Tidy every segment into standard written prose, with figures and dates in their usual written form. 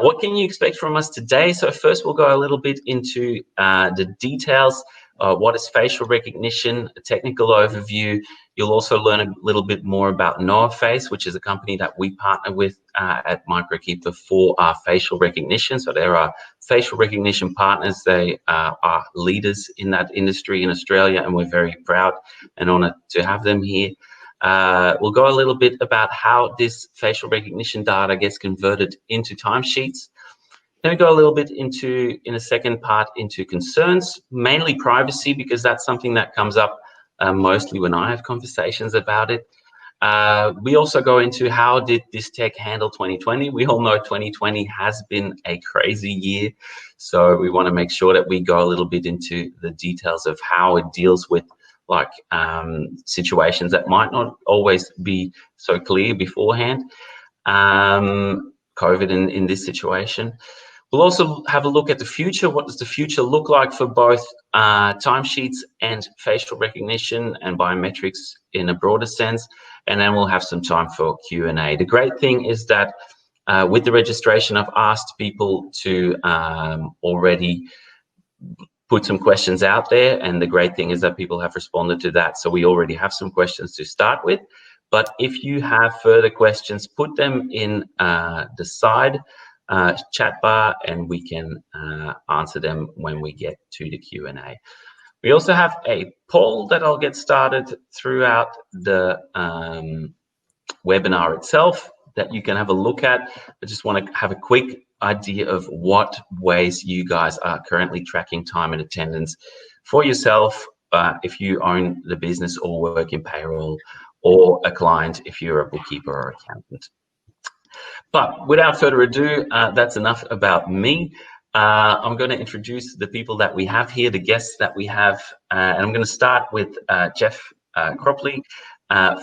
What can you expect from us today? So first we'll go a little bit into the details. What is facial recognition, a technical overview. You'll also learn a little bit more about Noahface, which is a company that we partner with at Microkeeper for our facial recognition. So there are facial recognition partners. They are leaders in that industry in Australia, and we're very proud and honored to have them here. We'll go a little bit about how this facial recognition data gets converted into timesheets. Then we go a little bit into, in a second part, into concerns, mainly privacy, because that's something that comes up mostly when I have conversations about it. We also go into how did this tech handle 2020. We all know 2020 has been a crazy year, so we want to make sure that we go a little bit into the details of how it deals with like situations that might not always be so clear beforehand. COVID in this situation. We'll also have a look at the future. What does the future look like for both timesheets and facial recognition and biometrics in a broader sense? And then we'll have some time for Q&A. The great thing is that with the registration, I've asked people to already put some questions out there, and the great thing is that people have responded to that. So we already have some questions to start with. But if you have further questions, put them in the side chat bar, and we can answer them when we get to the Q&A. We also have a poll that I'll get started throughout the webinar itself that you can have a look at. I just want to have a quick idea of what ways you guys are currently tracking time and attendance for yourself if you own the business or work in payroll, or a client if you're a bookkeeper or accountant. But without further ado, that's enough about me. I'm going to introduce the people that we have here, the guests that we have, and I'm going to start with Jeff Cropley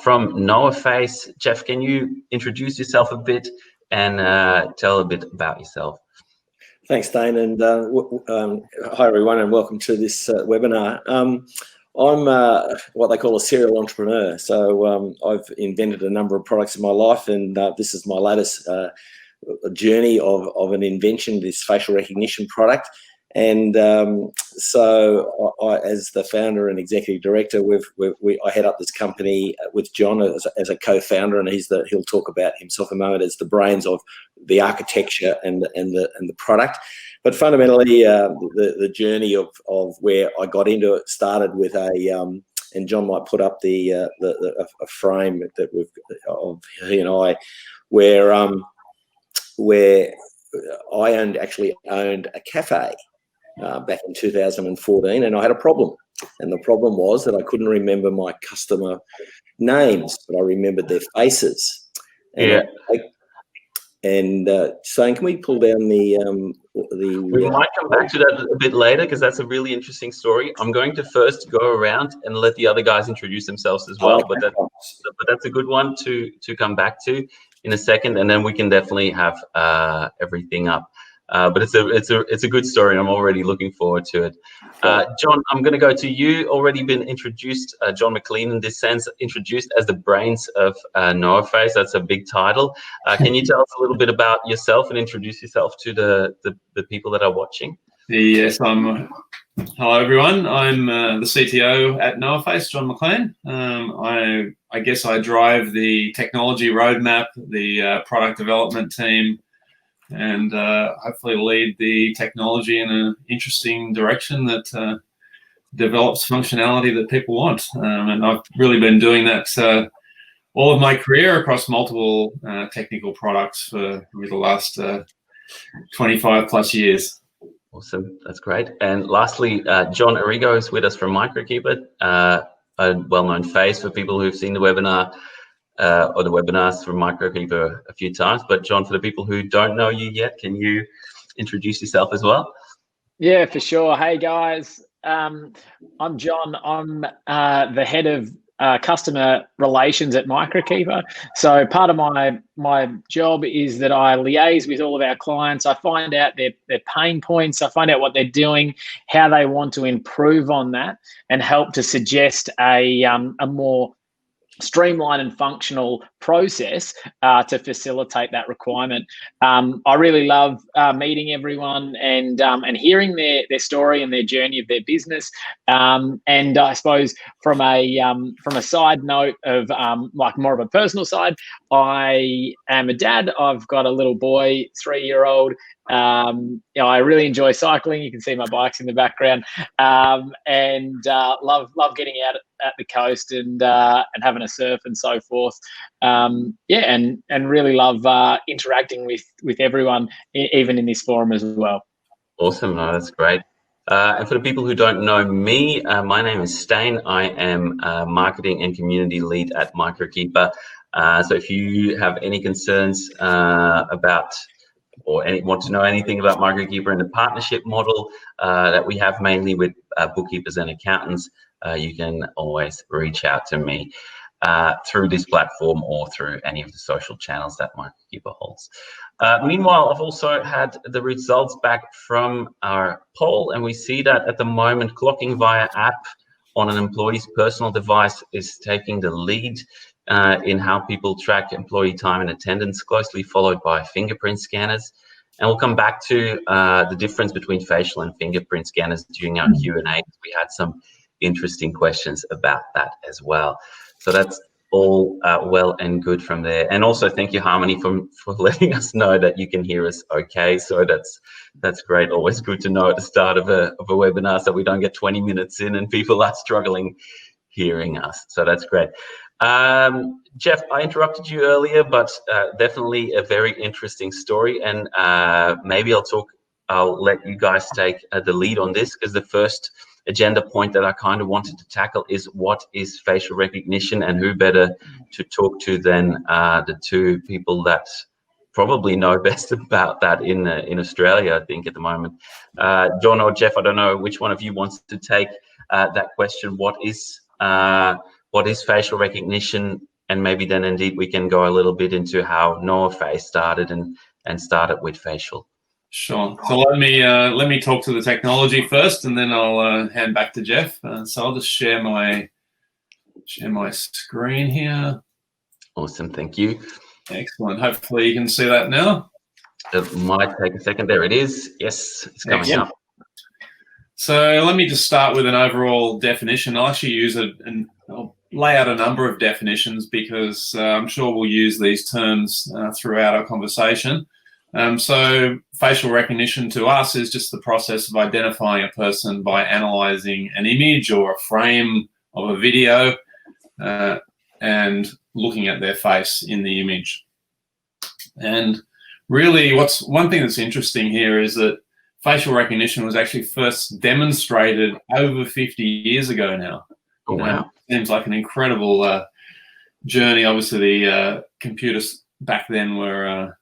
from Noahface. Jeff, can you introduce yourself a bit and tell a bit about yourself? Thanks, Dane, and hi everyone, and welcome to this webinar. I'm what they call a serial entrepreneur. So I've invented a number of products in my life, and this is my latest journey of an invention, this facial recognition product. And so I, as the founder and executive director, I head up this company with John as a co-founder, and he'll talk about himself in a moment as the brains of the architecture and the product. But fundamentally, the journey of where I got into it started with and John might put up a frame that we've of he and I, where I actually owned a cafe back in 2014, and I had a problem. And the problem was that I couldn't remember my customer names, but I remembered their faces. And yeah. Shane, can we pull down the we might come back to that a bit later, because that's a really interesting story. I'm going to first go around and let the other guys introduce themselves as well, but that's a good one to come back to in a second, and then we can definitely have everything up. But it's a good story, and I'm already looking forward to it. John, I'm going to go to you. Already been introduced, John McLean, in this sense, introduced as the brains of Noahface. That's a big title. Can you tell us a little bit about yourself and introduce yourself to the people that are watching? Yes, hello everyone. I'm the CTO at Noahface, John McLean. I guess I drive the technology roadmap, the product development team, and hopefully lead the technology in an interesting direction that develops functionality that people want. And I've really been doing that all of my career across multiple technical products for the last 25 plus years. Awesome, that's great. And lastly, John Arrigo is with us from Microkeeper, a well-known face for people who've seen the webinar or the webinars from Microkeeper a few times. But John, for the people who don't know you yet, can you introduce yourself as well? Yeah, for sure. Hey guys, I'm John. I'm the head of customer relations at Microkeeper. So part of my job is that I liaise with all of our clients. I find out their pain points. I find out what they're doing, how they want to improve on that, and help to suggest a more streamlined and functional process to facilitate that requirement. I really love meeting everyone and hearing their story and their journey of their business. And I suppose from a side note of like more of a personal side, I am a dad. I've got a little boy, 3-year-old. I really enjoy cycling. You can see my bikes in the background, and love getting out at the coast and having a surf and so forth. And really love interacting with everyone, even in this forum as well. Awesome, no, that's great. And for the people who don't know me, my name is Stain. I am marketing and community lead at Microkeeper. So if you have any concerns about or want to know anything about Microkeeper and the partnership model that we have mainly with bookkeepers and accountants, you can always reach out to me through this platform or through any of the social channels that Microkeeper holds. Meanwhile, I've also had the results back from our poll, and we see that at the moment, clocking via app on an employee's personal device is taking the lead in how people track employee time and attendance, closely followed by fingerprint scanners. And we'll come back to the difference between facial and fingerprint scanners during our Q&A. We had some interesting questions about that as well. So that's all well and good from there. And also thank you, Harmony, for letting us know that you can hear us okay. So that's great. Always good to know at the start of a webinar so we don't get 20 minutes in and people are struggling hearing us. So that's great. Jeff, I interrupted you earlier, but definitely a very interesting story, and maybe I'll let you guys take the lead on this, because the first agenda point that I kind of wanted to tackle is what is facial recognition, and who better to talk to than the two people that probably know best about that in Australia, I think, at the moment. John or Jeff, I don't know which one of you wants to take that question. What is facial recognition? And maybe then indeed we can go a little bit into how Noahface started and started with facial. Sure. So let me talk to the technology first, and then I'll hand back to Jeff. So I'll just share my screen here. Awesome, thank you. Excellent. Hopefully you can see that now. It might take a second. There it is. Yes, it's coming up. So let me just start with an overall definition. I'll actually use I'll lay out a number of definitions, because I'm sure we'll use these terms throughout our conversation. So facial recognition to us is just the process of identifying a person by analyzing an image or a frame of a video and looking at their face in the image. And really one thing that's interesting here is that facial recognition was actually first demonstrated over 50 years ago now. Oh, wow. Seems like an incredible journey. Obviously, the computers back then were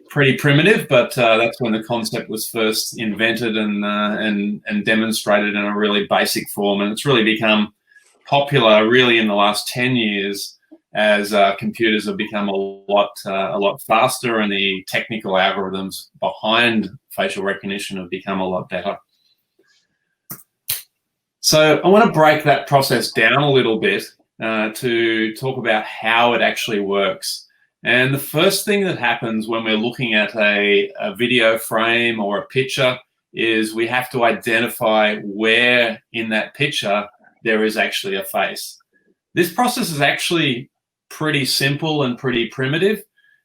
pretty primitive, but that's when the concept was first invented and demonstrated in a really basic form. And it's really become popular really in the last 10 years as computers have become a lot faster, and the technical algorithms behind facial recognition have become a lot better. So I want to break that process down a little bit to talk about how it actually works. And the first thing that happens when we're looking at a video frame or a picture is we have to identify where in that picture there is actually a face. This process is actually pretty simple and pretty primitive.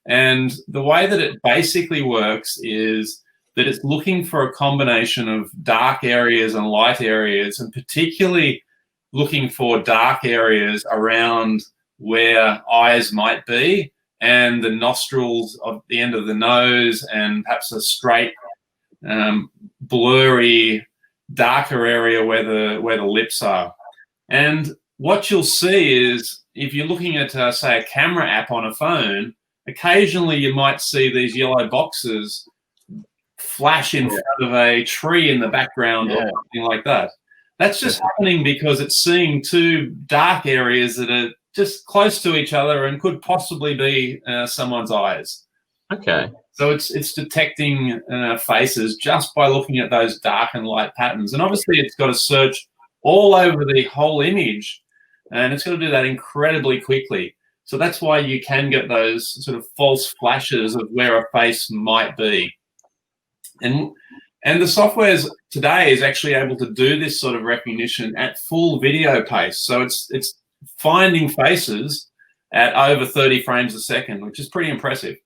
And the way that it basically works is that it's looking for a combination of dark areas and light areas, and particularly looking for dark areas around where eyes might be, and the nostrils of the end of the nose, and perhaps a straight, blurry, darker area where the lips are. And what you'll see is, if you're looking at, say, a camera app on a phone, occasionally you might see these yellow boxes flash in front of a tree in the background or something like that. That's just happening because it's seeing two dark areas that are just close to each other and could possibly be someone's eyes. Okay. So it's detecting faces just by looking at those dark and light patterns. And obviously it's got to search all over the whole image and it's going to do that incredibly quickly. So that's why you can get those sort of false flashes of where a face might be. And the software today is actually able to do this sort of recognition at full video pace. So it's finding faces at over 30 frames a second, which is pretty impressive.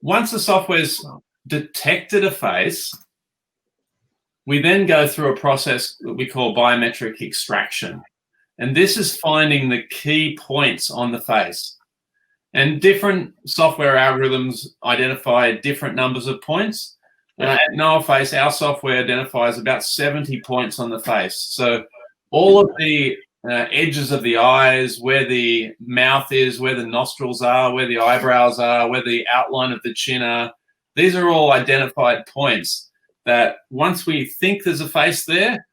Once the software's detected a face, we then go through a process that we call biometric extraction. And this is finding the key points on the face. And different software algorithms identify different numbers of points. At Noahface, our software identifies about 70 points on the face. So all of the edges of the eyes, where the mouth is, where the nostrils are, where the eyebrows are, where the outline of the chin are, these are all identified points that once we think there's a face there,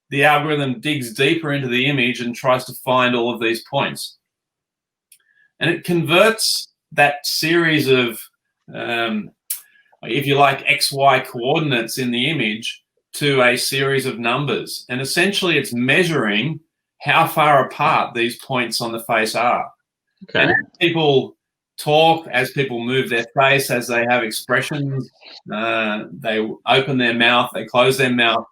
the algorithm digs deeper into the image and tries to find all of these points. And it converts that series of, if you like, XY coordinates in the image to a series of numbers. And essentially it's measuring how far apart these points on the face are. Okay. And as people talk, as people move their face, as they have expressions, they open their mouth, they close their mouth,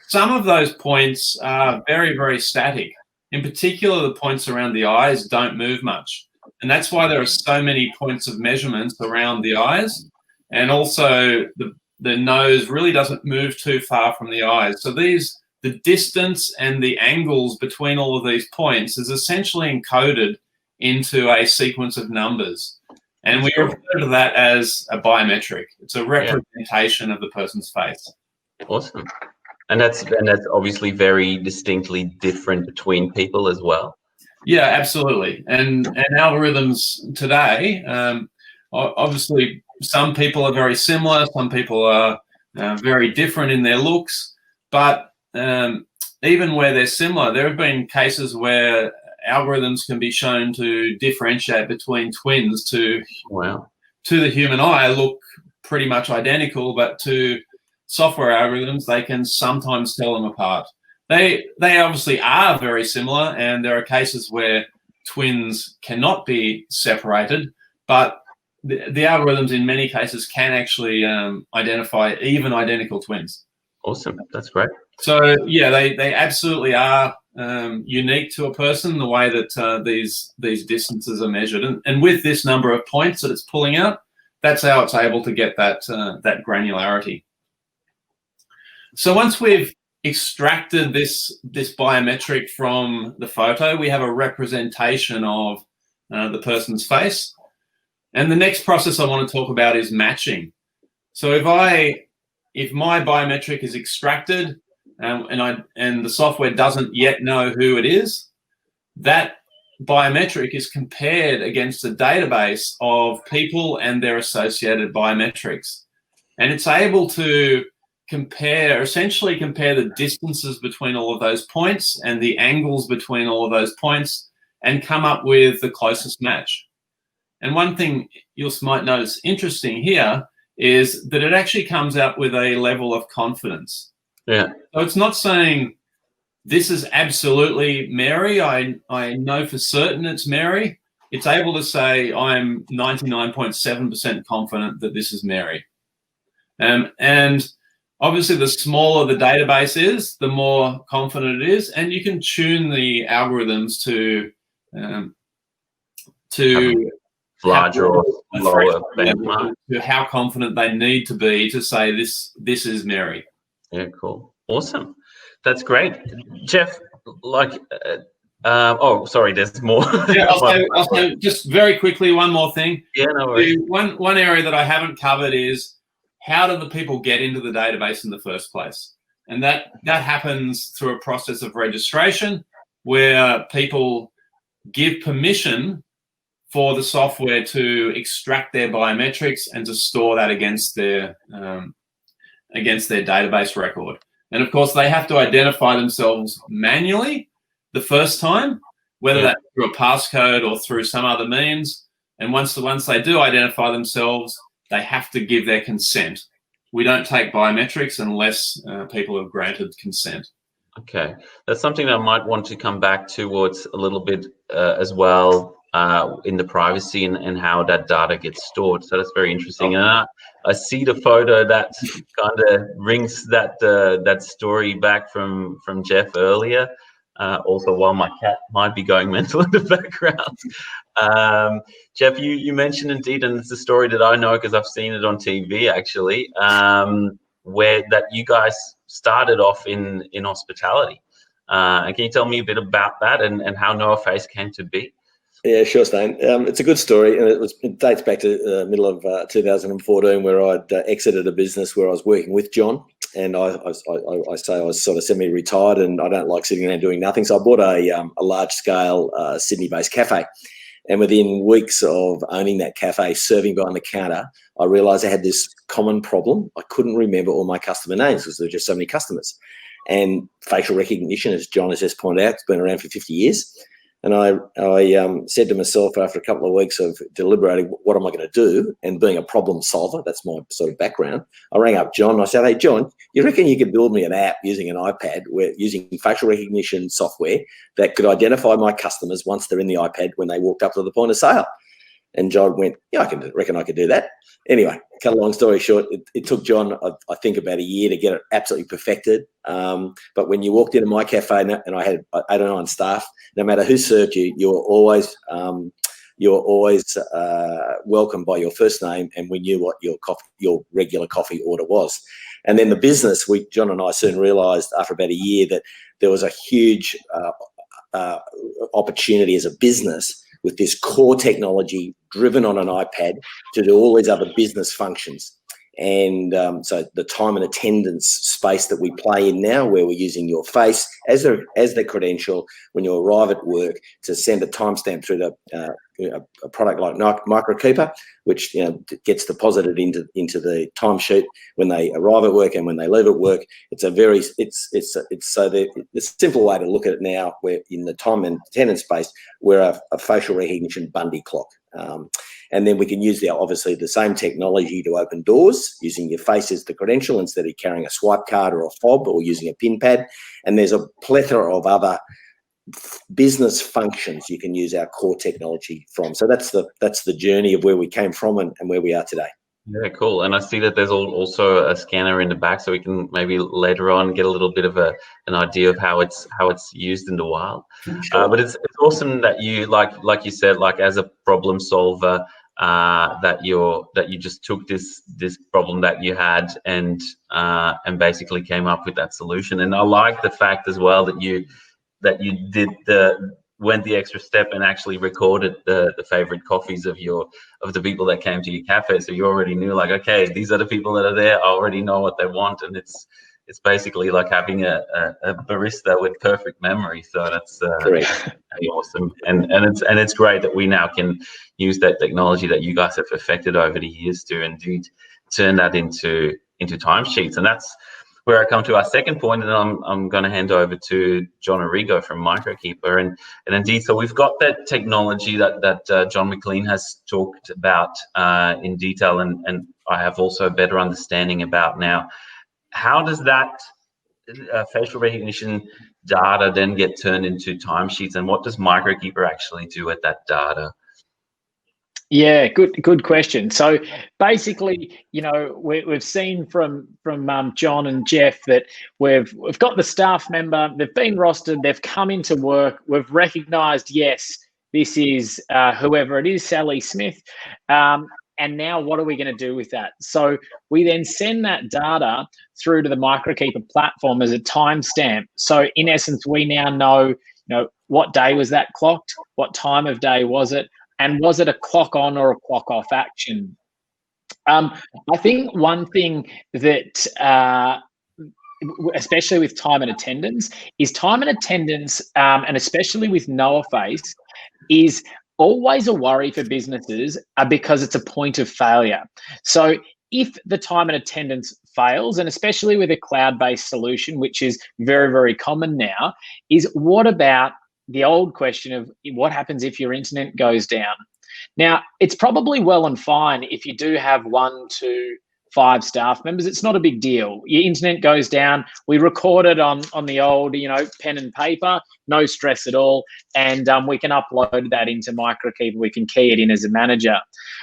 some of those points are very, very static. In particular, the points around the eyes don't move much. And that's why there are so many points of measurements around the eyes. And also the nose really doesn't move too far from the eyes. So the distance and the angles between all of these points is essentially encoded into a sequence of numbers. And we refer to that as a biometric. It's a representation of the person's face. Awesome. And that's obviously very distinctly different between people as well. Yeah, absolutely. And algorithms today, obviously, some people are very similar. Some people are very different in their looks. But even where they're similar, there have been cases where algorithms can be shown to differentiate between twins to the human eye look pretty much identical, but to software algorithms, they can sometimes tell them apart. They obviously are very similar, and there are cases where twins cannot be separated, but the algorithms in many cases can actually identify even identical twins. Awesome, that's great. So yeah, they absolutely are unique to a person, the way that these distances are measured, and with this number of points that it's pulling out, that's how it's able to get that granularity. So once we've extracted this biometric from the photo, we have a representation of the person's face. And the next process I want to talk about is matching. So if my biometric is extracted and the software doesn't yet know who it is, that biometric is compared against a database of people and their associated biometrics. And it's able to essentially compare the distances between all of those points and the angles between all of those points and come up with the closest match. And one thing you might notice interesting here is that it actually comes out with a level of confidence. Yeah. So it's not saying this is absolutely Mary. I know for certain it's Mary. It's able to say I'm 99.7% confident that this is Mary. And obviously, the smaller the database is, the more confident it is, and you can tune the algorithms to larger or lower benchmark to how confident they need to be to say this is Mary. Yeah, cool, awesome, that's great, Jeff. Oh, sorry, there's more. Yeah, I'll say just very quickly one more thing. Yeah, no worries. One area that I haven't covered is how do the people get into the database in the first place? And that happens through a process of registration where people give permission for the software to extract their biometrics and to store that against their database record. And of course, they have to identify themselves manually the first time, whether that's through a passcode or through some other means. And once they do identify themselves, they have to give their consent. We don't take biometrics unless people have granted consent. Okay, that's something that I might want to come back towards a little bit as well, in the privacy and how that data gets stored. So that's very interesting. And I see the photo that kind of rings that that story back from Jeff earlier. Also, while my cat might be going mental in the background. Jeff, you mentioned indeed, and it's a story that I know because I've seen it on TV actually, where that you guys started off in hospitality. And can you tell me a bit about that and how Noahface came to be? Yeah, sure, Stain. It's a good story, and it dates back to the middle of 2014, where I'd exited a business where I was working with John, and I say I was sort of semi-retired, and I don't like sitting around doing nothing. So I bought a large-scale Sydney-based cafe, and within weeks of owning that cafe, serving behind the counter, I realised I had this common problem. I couldn't remember all my customer names because there were just so many customers. And facial recognition, as John has just pointed out, it's been around for 50 years. And I said to myself after a couple of weeks of deliberating, what am I going to do? And being a problem solver, that's my sort of background. I rang up John and I said, hey, John, you reckon you could build me an app using an iPad, using facial recognition software that could identify my customers once they're in the iPad when they walked up to the point of sale? And John went, yeah, I reckon I could do that. Anyway, cut a long story short, it took John, I think, about a year to get it absolutely perfected. But when you walked into my cafe and I had 8 or 9 staff, no matter who served you, you were always welcomed by your first name, and we knew what your regular coffee order was. And then the business, John and I soon realised after about a year that there was a huge opportunity as a business with this core technology driven on an iPad to do all these other business functions. And so the time and attendance space that we play in now, where we're using your face as the credential when you arrive at work to send a timestamp through a product like Microkeeper, which gets deposited into the timesheet when they arrive at work and when they leave at work. It's the simple way to look at it now. We're in the time and attendance space. We're a facial recognition Bundy clock. And then we can use obviously the same technology to open doors using your face as the credential instead of carrying a swipe card or a fob or using a pin pad. And there's a plethora of other business functions you can use our core technology from. So that's the journey of where we came from and where we are today. Yeah, cool. And I see that there's also a scanner in the back, so we can maybe later on get a little bit of an idea of how it's used in the wild. Sure. But it's awesome that you like you said, like as a problem solver, that you just took this problem that you had and basically came up with that solution. And I like the fact as well that you went the extra step and actually recorded the favorite coffees of the people that came to your cafe. So you already knew, like, okay, these are the people that are there. I already know what they want, and it's basically like having a barista with perfect memory. So that's really awesome, and it's great that we now can use that technology that you guys have perfected over the years to indeed turn that into timesheets. And that's where I come to our second point, and I'm going to hand over to John Arrigo from Microkeeper. And indeed, so we've got that technology that John McLean has talked about in detail, and I have also a better understanding about now. How does that facial recognition data then get turned into timesheets, and what does Microkeeper actually do with that data? Yeah, good question. So basically, we've seen from John and Jeff that we've got the staff member, they've been rostered, they've come into work, we've recognised, yes, this is whoever it is, Sally Smith, and now what are we going to do with that? So we then send that data through to the Microkeeper platform as a timestamp. So in essence, we now know, what day was that clocked, what time of day was it, and was it a clock on or a clock off action? I think one thing that, especially with time and attendance, and especially with Noahface, is always a worry for businesses because it's a point of failure. So if the time and attendance fails, and especially with a cloud-based solution, which is very, very common now, is what about the old question of what happens if your internet goes down? Now, it's probably well and fine if you do have 1, 2, 5 staff members, it's not a big deal. Your internet goes down, we record it on the old, pen and paper, no stress at all, and we can upload that into Microkeeper. We can key it in as a manager.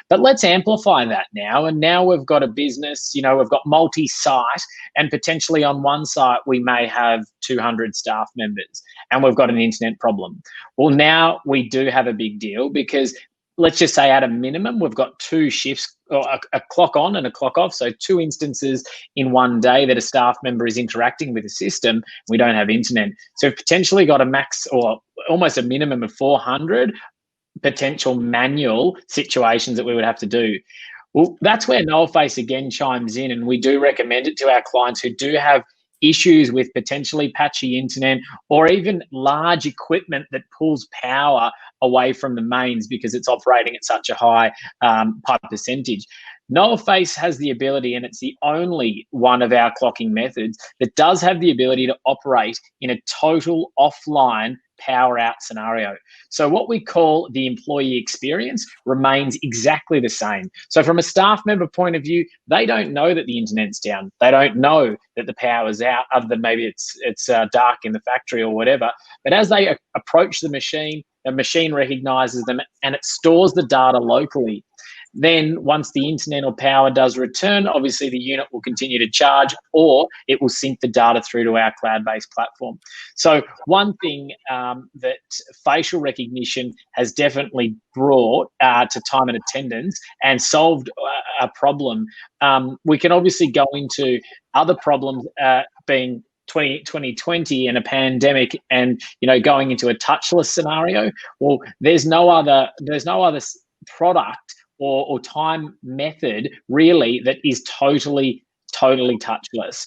But let's amplify that now, and now we've got a business, we've got multi-site, and potentially on one site we may have 200 staff members, and we've got an internet problem. Well, now we do have a big deal, because let's just say at a minimum, we've got 2 shifts, or a clock on and a clock off. So 2 instances in one day that a staff member is interacting with the system. We don't have internet. So we've potentially got a max, or almost a minimum of 400 potential manual situations that we would have to do. Well, that's where Noahface again chimes in, and we do recommend it to our clients who do have issues with potentially patchy internet, or even large equipment that pulls power away from the mains because it's operating at such a high percentage. Noahface has the ability, and it's the only one of our clocking methods that does have the ability to operate in a total offline power out scenario. So what we call the employee experience remains exactly the same. So from a staff member point of view, they don't know that the internet's down. They don't know that the power's out, other than maybe it's dark in the factory or whatever. But as they approach the machine recognizes them, and it stores the data locally. Then once the internet or power does return, obviously the unit will continue to charge, or it will sync the data through to our cloud-based platform. So one thing that facial recognition has definitely brought to time and attendance and solved a problem, we can obviously go into other problems being 2020 and a pandemic, and going into a touchless scenario. Well, there's no other product or time method really that is totally touchless.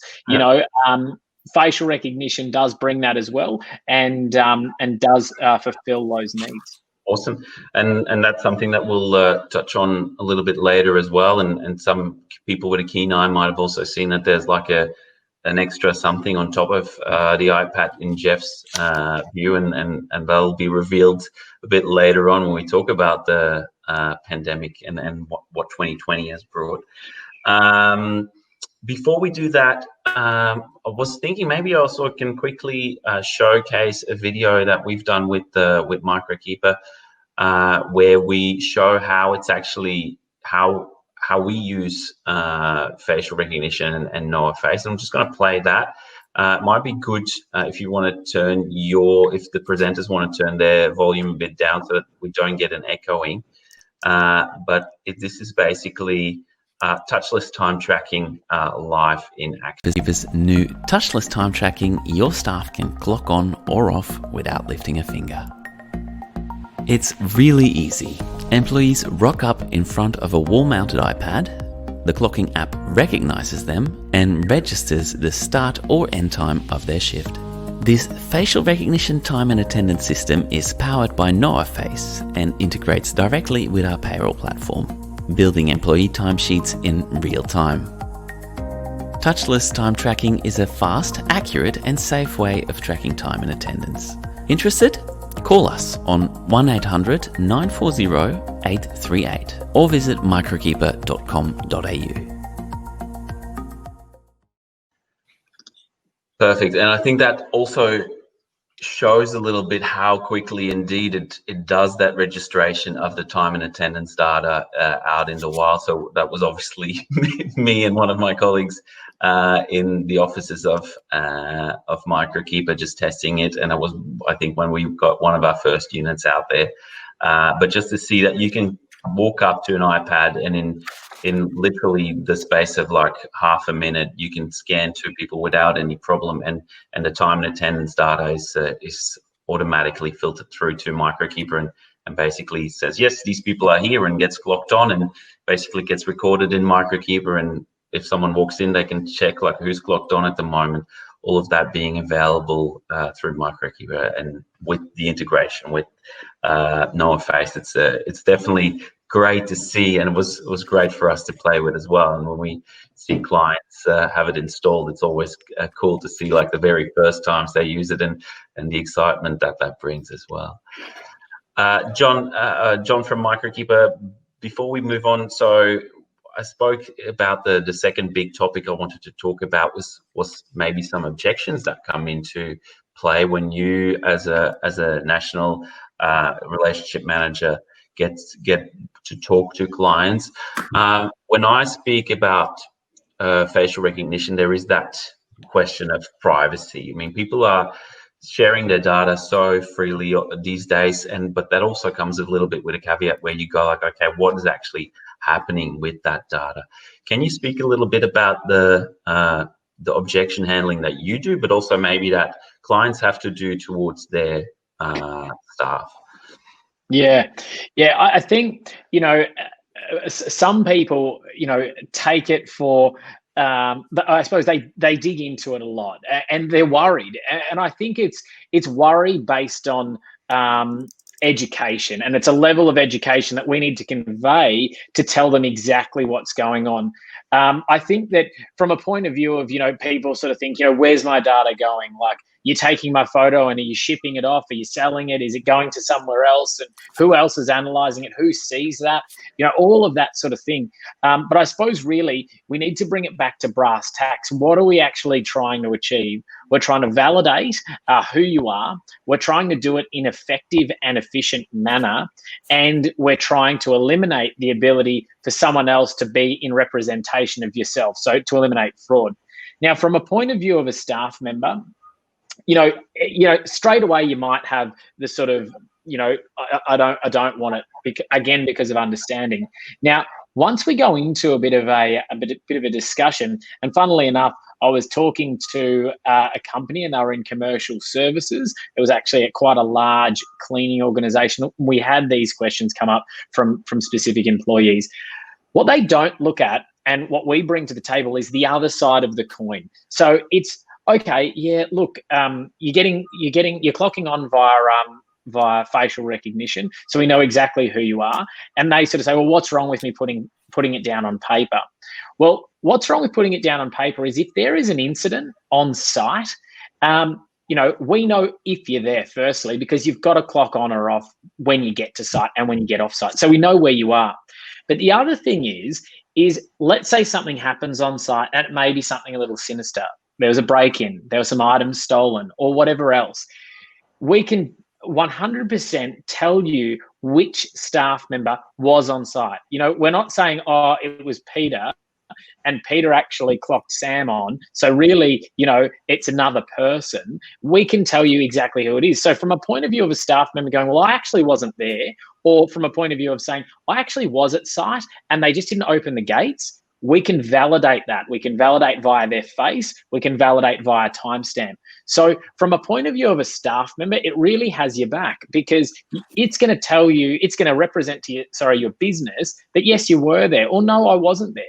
Facial recognition does bring that as well, and does fulfill those needs. Awesome, and that's something that we'll touch on a little bit later as well. And some people with a keen eye might have also seen that there's like an extra something on top of the iPad in Jeff's view, and they'll be revealed a bit later on when we talk about the pandemic and what 2020 has brought. Before we do that, I was thinking maybe I also can quickly showcase a video that we've done with Microkeeper, where we show how it's actually how we use facial recognition and Noahface. I'm just going to play that. It might be good if you want to turn if the presenters want to turn their volume a bit down so that we don't get an echoing. But this is basically touchless time tracking live in action. With this new touchless time tracking, your staff can clock on or off without lifting a finger. It's really easy. Employees rock up in front of a wall-mounted iPad. The clocking app recognizes them and registers the start or end time of their shift. This facial recognition time and attendance system is powered by Noahface and integrates directly with our payroll platform, building employee timesheets in real time. Touchless time tracking is a fast, accurate, and safe way of tracking time and attendance. Interested? Call us on 1800 940 838 or visit microkeeper.com.au. Perfect, and I think that also shows a little bit how quickly indeed it does that registration of the time and attendance data out in the wild. So that was obviously me and one of my colleagues in the offices of Microkeeper just testing it, and it was, I think, when we got one of our first units out there. But just to see that you can walk up to an iPad and in literally the space of like half a minute, you can scan 2 people without any problem, and the time and attendance data is automatically filtered through to Microkeeper and basically says, yes, these people are here, and gets clocked on and basically gets recorded in Microkeeper. And if someone walks in, they can check like who's clocked on at the moment, all of that being available through Microkeeper. And with the integration with Noahface, it's definitely great to see, and it was great for us to play with as well. And when we see clients have it installed, it's always cool to see like the very first times they use it and the excitement that brings as well. John from Microkeeper, before we move on, so I spoke about the second big topic I wanted to talk about was maybe some objections that come into play when you, as a national relationship manager, get to talk to clients. When I speak about facial recognition, there is that question of privacy. I mean, people are sharing their data so freely these days, but that also comes a little bit with a caveat where you go like, okay, what is actually happening with that data? Can you speak a little bit about the objection handling that you do, but also maybe that clients have to do towards their staff? Yeah, I think, some people, take it for, I suppose they dig into it a lot and they're worried. And I think it's worry based on education, and it's a level of education that we need to convey to tell them exactly what's going on. I think that from a point of view of, people sort of think, where's my data going? Like, you're taking my photo and are you shipping it off? Are you selling it? Is it going to somewhere else? And who else is analyzing it? Who sees that? All of that sort of thing. But I suppose really we need to bring it back to brass tacks. What are we actually trying to achieve? We're trying to validate who you are. We're trying to do it in effective and efficient manner. And we're trying to eliminate the ability for someone else to be in representation of yourself. So to eliminate fraud. Now, from a point of view of a staff member, straight away you might have the sort of, I don't want it, again, because of understanding. Now, once we go into a bit of a discussion, and funnily enough, I was talking to a company and they were in commercial services. It was actually at quite a large cleaning organization. We had these questions come up from specific employees. What they don't look at and what we bring to the table is the other side of the coin. So it's, okay, yeah, look, you're clocking on via facial recognition, so we know exactly who you are. And they sort of say, well, what's wrong with me putting it down on paper? Well, what's wrong with putting it down on paper is if there is an incident on site, we know if you're there, firstly, because you've got to clock on or off when you get to site and when you get off site. So we know where you are. But the other thing is let's say something happens on site and it may be something a little sinister. There was a break-in, there were some items stolen or whatever else. We can 100% tell you which staff member was on site. We're not saying, oh, it was Peter and Peter actually clocked Sam on. So really, it's another person. We can tell you exactly who it is. So from a point of view of a staff member going, well, I actually wasn't there, or from a point of view of saying, I actually was at site and they just didn't open the gates, we can validate that. We can validate via their face. We can validate via timestamp. So from a point of view of a staff member, it really has your back because it's going to tell you, it's going to represent to you, your business that yes, you were there, or no, I wasn't there.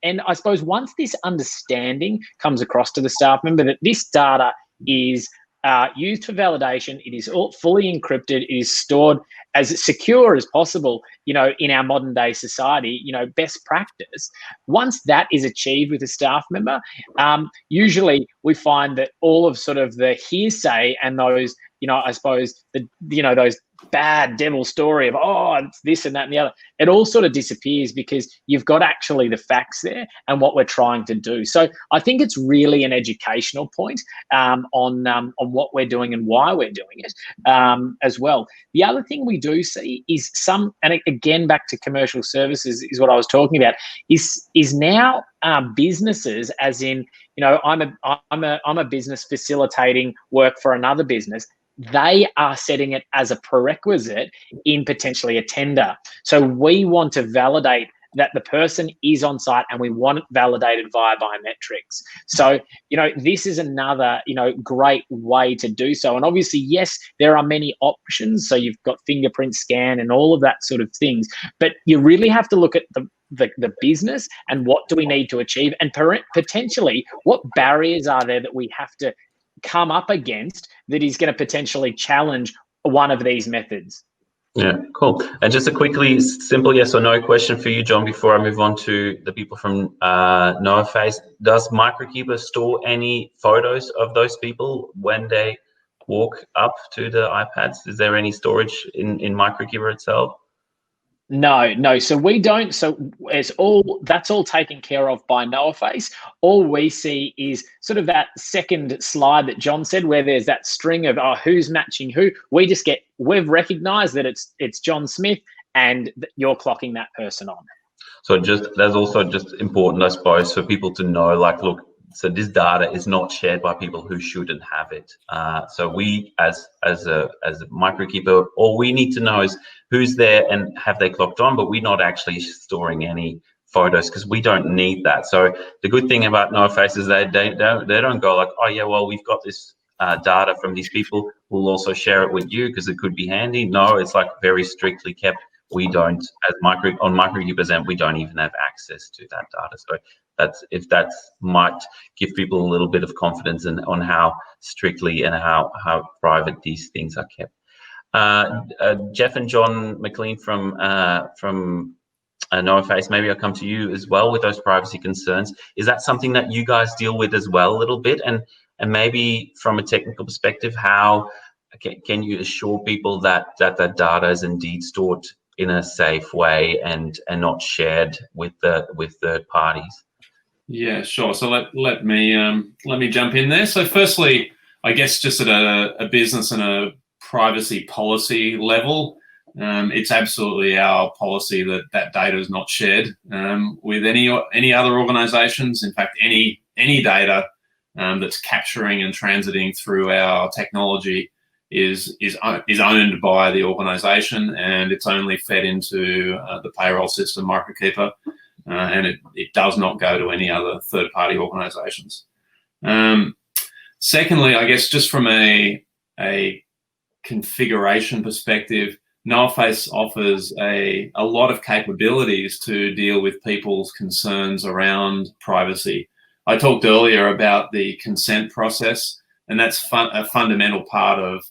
And I suppose once this understanding comes across to the staff member that this data is used for validation, it is all fully encrypted, it is stored as secure as possible, in our modern day society, best practice. Once that is achieved with a staff member, usually we find that all of sort of the hearsay and those, I suppose, those bad devil story of, oh, it's this and that and the other, it all sort of disappears because you've got actually the facts there and what we're trying to do. So I think it's really an educational point on what we're doing and why we're doing it as well. The other thing we do see is and again, back to commercial services is what I was talking about, is now businesses, as in, I'm a business facilitating work for another business. They are setting it as a prerequisite in potentially a tender. So we want to validate that the person is on site and we want it validated via biometrics. So, this is another, great way to do so. And obviously, yes, there are many options. So you've got fingerprint scan and all of that sort of things, but you really have to look at the business and what do we need to achieve and potentially what barriers are there that we have to come up against that is going to potentially challenge one of these methods. Yeah, cool. And just a quickly simple yes or no question for you, John, before I move on to the people from Noahface. Does Microkeeper store any photos of those people when they walk up to the iPads? Is there any storage in Microkeeper itself? No. So we don't. So that's all taken care of by Noahface. All we see is sort of that second slide that John said, where there's that string of who's matching who. We've recognised that it's John Smith, and you're clocking that person on. So that's also just important, I suppose, for people to know, like, look, so this data is not shared by people who shouldn't have it. So we, as a Microkeeper, all we need to know is who's there and have they clocked on, but we're not actually storing any photos because we don't need that. So the good thing about Noahface is they don't go like, oh yeah, well, we've got this data from these people, we'll also share it with you because it could be handy. No, it's like very strictly kept. We don't, on Microkeeper's end, we don't even have access to that data. So that might give people a little bit of confidence on how strictly and how private these things are kept. Jeff and John McLean from Noahface, maybe I'll come to you as well with those privacy concerns. Is that something that you guys deal with as well a little bit? And maybe from a technical perspective, how can you assure people that data is indeed stored in a safe way and not shared with third parties? Yeah, sure. So let me jump in there. So firstly, I guess just at a business and a privacy policy level, it's absolutely our policy that data is not shared with any other organisations. In fact, any data that's capturing and transiting through our technology is owned by the organisation, and it's only fed into the payroll system, Microkeeper, and it does not go to any other third-party organisations. Secondly, I guess just from a configuration perspective, Noahface offers a lot of capabilities to deal with people's concerns around privacy. I talked earlier about the consent process, and that's a fundamental part of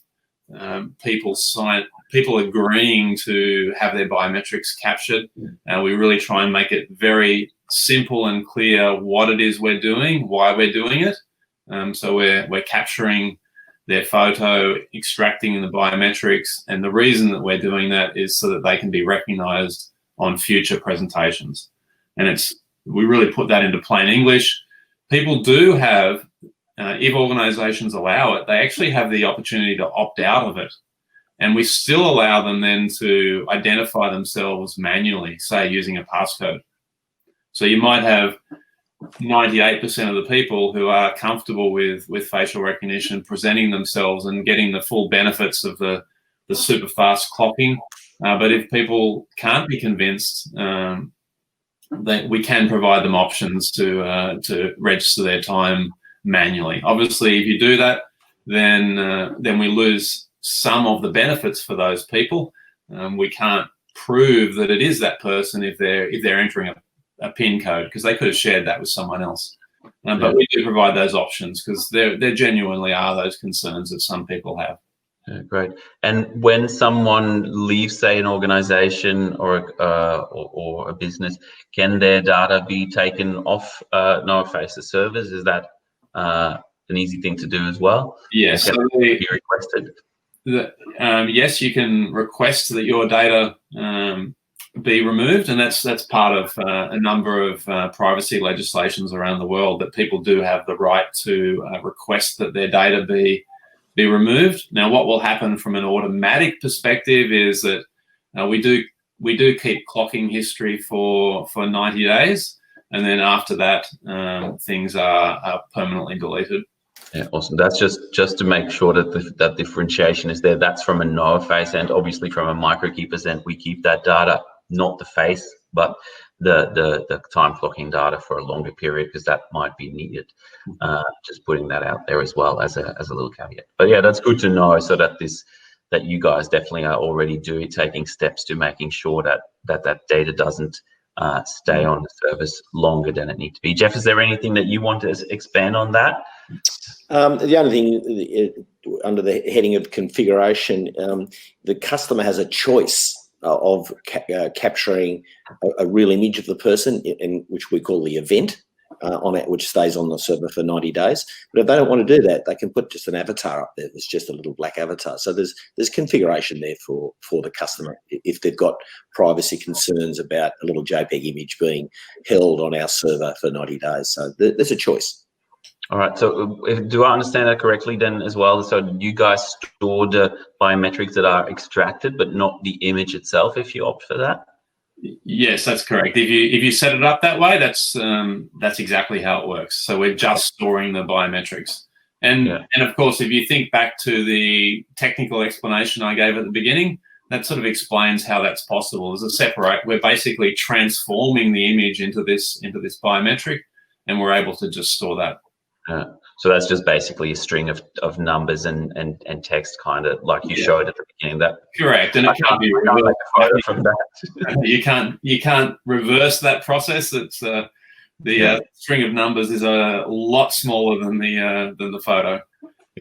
people agreeing to have their biometrics captured. We really try and make it very simple and clear what it is we're doing, why we're doing it. So we're capturing their photo, extracting the biometrics, and the reason that we're doing that is so that they can be recognised on future presentations. And we really put that into plain English. People do have, if organisations allow it, they actually have the opportunity to opt out of it. And we still allow them then to identify themselves manually, say using a passcode. So you might have 98% of the people who are comfortable with facial recognition presenting themselves and getting the full benefits of the super fast clocking. But if people can't be convinced, that we can provide them options to register their time manually. Obviously, if you do that, then we lose some of the benefits for those people. We can't prove that it is that person if they're entering a PIN code, because they could have shared that with someone else. But we do provide those options because there genuinely are those concerns that some people have. Yeah, great. And when someone leaves, say, an organization or a business, can their data be taken off Noahface's servers? Is that an easy thing to do as well? Yes. So be requested. Yes, you can request that your data be removed, and that's part of a number of privacy legislations around the world, that people do have the right to request that their data be removed. Now, what will happen from an automatic perspective is that we do keep clocking history for 90 days, and then after that, things are permanently deleted. Yeah, awesome. That's just to make sure that that differentiation is there. That's from a Noahface end. Obviously, from a Microkeeper's end, we keep that data, not the face, but the time clocking data for a longer period, because that might be needed. Just putting that out there as well as a little caveat. But yeah, that's good to know, so that that you guys definitely are already taking steps to making sure that data doesn't stay on the service longer than it needs to be. Jeff, is there anything that you want to expand on that? The only thing under the heading of configuration, the customer has a choice of capturing a real image of the person, in which we call the event, on it, which stays on the server for 90 days. But if they don't want to do that, they can put just an avatar up there. It's just a little black avatar. So there's configuration there for the customer if they've got privacy concerns about a little JPEG image being held on our server for 90 days. So there's a choice. All right. So do I understand that correctly then as well? So you guys store the biometrics that are extracted, but not the image itself if you opt for that? Yes, that's correct. If you set it up that way, that's exactly how it works. So we're just storing the biometrics. And of course, if you think back to the technical explanation I gave at the beginning, that sort of explains how that's possible. As a separate, we're basically transforming the image into this biometric, and we're able to just store that. So that's just basically a string of numbers and text, kind of like you showed at the beginning. That correct, and it can't be reversed from that. You can't reverse that process. It's the string of numbers is a lot smaller than the photo.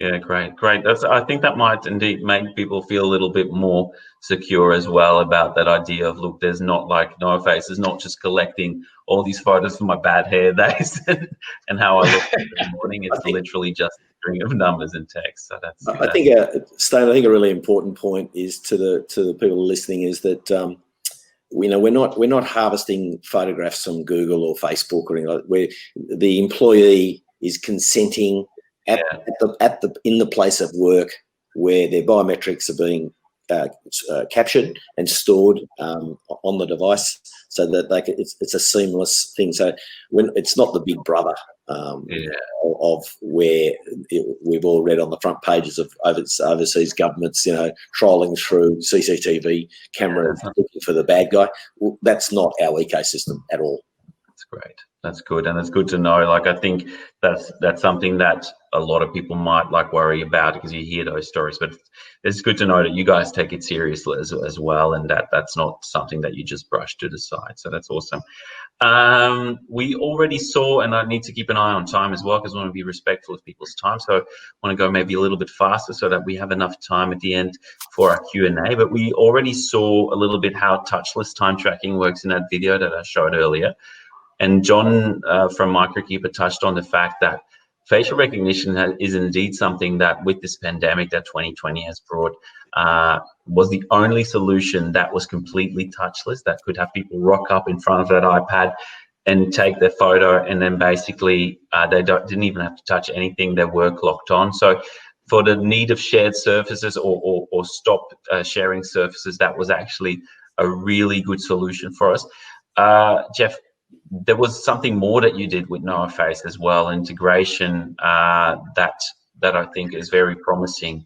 Yeah, great. I think that might indeed make people feel a little bit more secure as well about that idea of, look, there's not like Noahface is not just collecting all these photos for my bad hair days and how I look in the morning. It's literally just a string of numbers and text. So that's. I think, Stan, a really important point is to the people listening is that we're not harvesting photographs from Google or Facebook or anything like that, where the employee is consenting in the place of work where their biometrics are being captured and stored on the device, so that it's a seamless thing. So when it's not the big brother of where we've all read on the front pages of overseas governments, trolling through CCTV cameras looking for the bad guy. Well, that's not our ecosystem at all. That's great. That's good, and it's good to know. Like, I think that's something that a lot of people might worry about, because you hear those stories. But it's good to know that you guys take it seriously as well, and that's not something that you just brush to the side. So that's awesome. We already saw, and I need to keep an eye on time as well, because I want to be respectful of people's time. So I want to go maybe a little bit faster so that we have enough time at the end for our Q&A. But we already saw a little bit how touchless time tracking works in that video that I showed earlier. And John from Microkeeper touched on the fact that facial recognition is indeed something that, with this pandemic that 2020 has brought, was the only solution that was completely touchless, that could have people rock up in front of that iPad and take their photo, and then basically they didn't even have to touch anything, their work locked on. So for the need of shared surfaces or stop sharing surfaces, that was actually a really good solution for us. Jeff, there was something more that you did with Noahface as well, integration that I think is very promising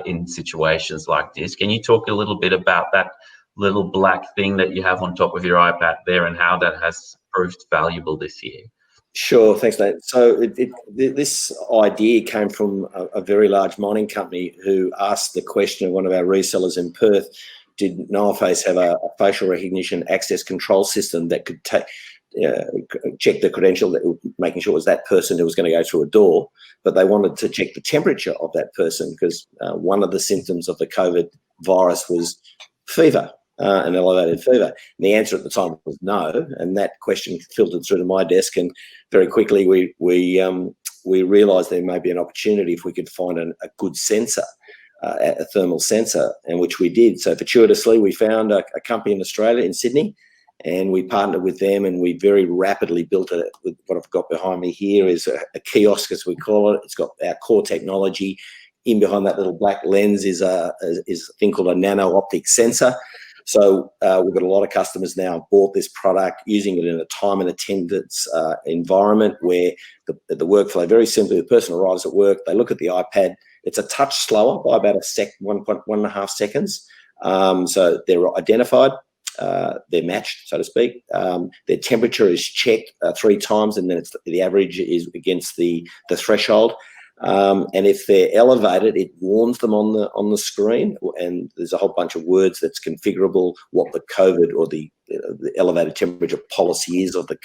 in situations like this. Can you talk a little bit about that little black thing that you have on top of your iPad there, and how that has proved valuable this year? Sure, thanks, Nate. So this idea came from a very large mining company who asked the question of one of our resellers in Perth: did Noahface have a facial recognition access control system that could check the credential, making sure it was that person who was going to go through a door, but they wanted to check the temperature of that person, because one of the symptoms of the COVID virus was fever, an elevated fever. And the answer at the time was no, and that question filtered through to my desk, and very quickly we realised there may be an opportunity if we could find a good sensor, a thermal sensor, and which we did. So fortuitously, we found a company in Australia, in Sydney, and we partnered with them, and we very rapidly built it. With what I've got behind me here is a kiosk, as we call it. It's got our core technology. In behind that little black lens is a thing called a nano-optic sensor. So we've got a lot of customers now bought this product, using it in a time and attendance environment, where the workflow, very simply, the person arrives at work, they look at the iPad. It's a touch slower by about 1.5 seconds. So they're identified, they're matched, so to speak. Their temperature is checked 3 times, and then the average is against the threshold. And if they're elevated, it warns them on the screen, and there's a whole bunch of words that's configurable, what the COVID or the elevated temperature policy is of the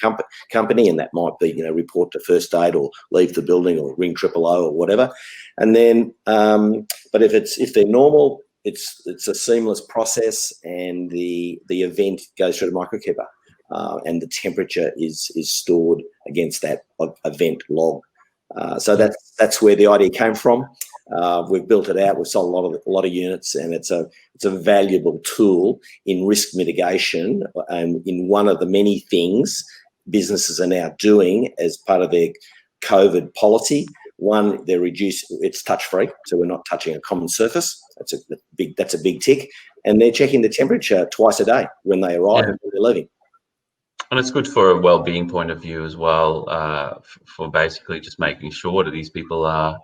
company, and that might be, report to first aid, or leave the building, or ring 000 or whatever. And then, but if they're normal, it's a seamless process, and the event goes through to Microkeeper. and the temperature is stored against that event log. So that's where the idea came from. We've built it out. We've sold a lot of units, and it's a valuable tool in risk mitigation, and in one of the many things businesses are now doing as part of their COVID policy. One, it's touch-free, so we're not touching a common surface. That's a big tick. And they're checking the temperature twice a day when they arrive and when they're leaving. And it's good for a well-being point of view as well, for basically just making sure that these people are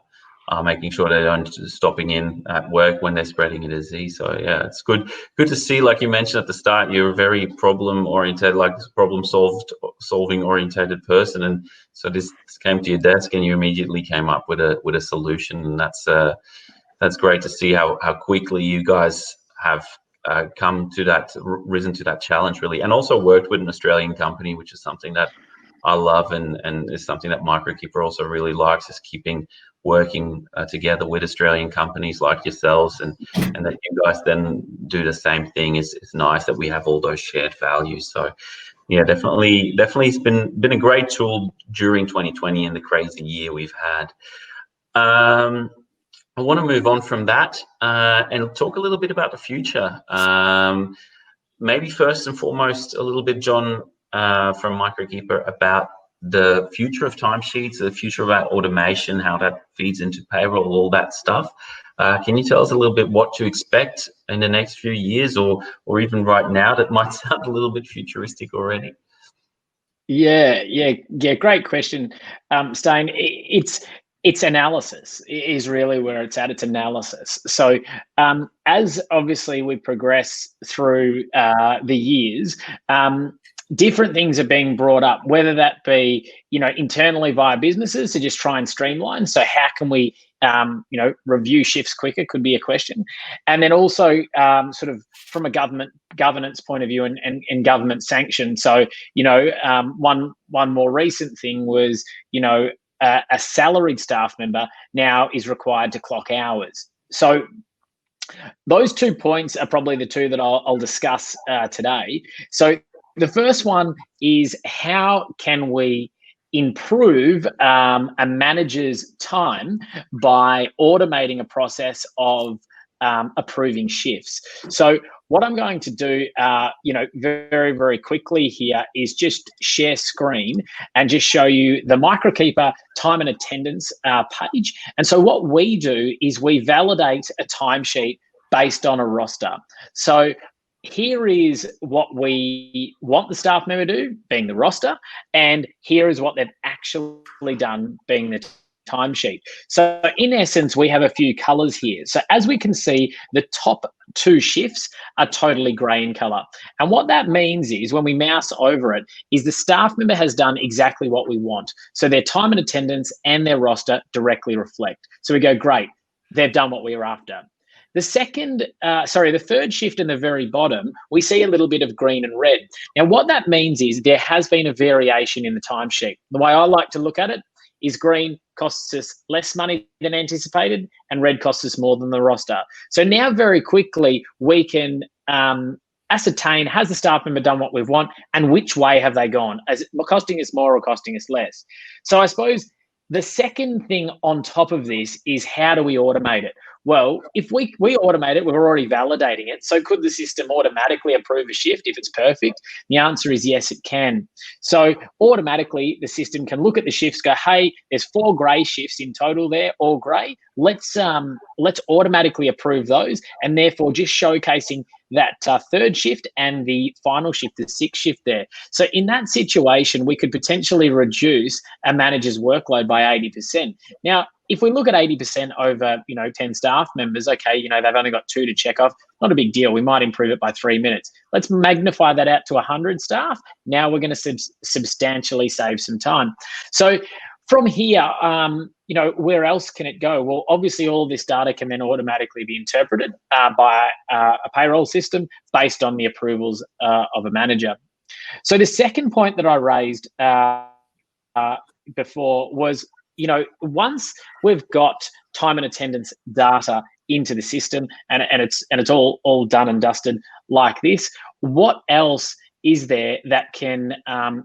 making sure they don't stopping in at work when they're spreading a disease. So yeah, it's good to see. Like you mentioned at the start, you're a very problem-oriented, like problem-solving oriented person, and so this came to your desk and you immediately came up with a solution, and that's great to see how quickly you guys have risen to that challenge, really, and also worked with an Australian company, which is something that I love, and is something that Microkeeper also really likes, is working together with Australian companies like yourselves, and that you guys then do the same thing. It's nice that we have all those shared values. So yeah, definitely it's been a great tool during 2020 and the crazy year we've had. I want to move on from that and talk a little bit about the future. Maybe first and foremost, a little bit, John, from Microkeeper, about the future of timesheets, the future about automation, how that feeds into payroll, all that stuff. Can you tell us a little bit what to expect in the next few years, or even right now, that might sound a little bit futuristic already? Yeah. Great question, Stain. It's analysis is really where it's at. It's analysis. So as obviously we progress through the years, different things are being brought up, whether that be, internally via businesses to just try and streamline. So how can we, review shifts quicker could be a question. And then also sort of from a governance point of view and government sanction. So, one more recent thing was, a salaried staff member now is required to clock hours. So those 2 points are probably the two that I'll discuss today. So the first one is, how can we improve a manager's time by automating a process of approving shifts? So what I'm going to do, very, very quickly here is just share screen and just show you the Microkeeper time and attendance page. And so what we do is we validate a timesheet based on a roster. So here is what we want the staff member to do, being the roster, and here is what they've actually done, being the timesheet. So in essence, we have a few colors here. So as we can see, the top 2 shifts are totally gray in color. And what that means is, when we mouse over it, is the staff member has done exactly what we want. So their time and attendance and their roster directly reflect. So we go, great, they've done what we were after. The third shift in the very bottom, we see a little bit of green and red. Now, what that means is there has been a variation in the timesheet. The way I like to look at it is, green costs us less money than anticipated, and red costs us more than the roster. So now very quickly we can ascertain, has the staff member done what we want, and which way have they gone? Is it costing us more or costing us less? So I suppose the second thing on top of this is, how do we automate it? Well, if we automate it, we're already validating it. So could the system automatically approve a shift if it's perfect? The answer is yes, it can. So automatically, the system can look at the shifts, go, hey, there's 4 grey shifts in total there, all grey. Let's automatically approve those, and therefore just showcasing that third shift and the final shift, the 6th shift there. So in that situation, we could potentially reduce a manager's workload by 80%. Now, if we look at 80% over, 10 staff members, okay, they've only got 2 to check off. Not a big deal. We might improve it by 3 minutes. Let's magnify that out to 100 staff. Now we're going to substantially save some time. So from here, where else can it go? Well, obviously all of this data can then automatically be interpreted by a payroll system based on the approvals of a manager. So the second point that I raised before was, once we've got time and attendance data into the system and it's all done and dusted like this, what else is there that can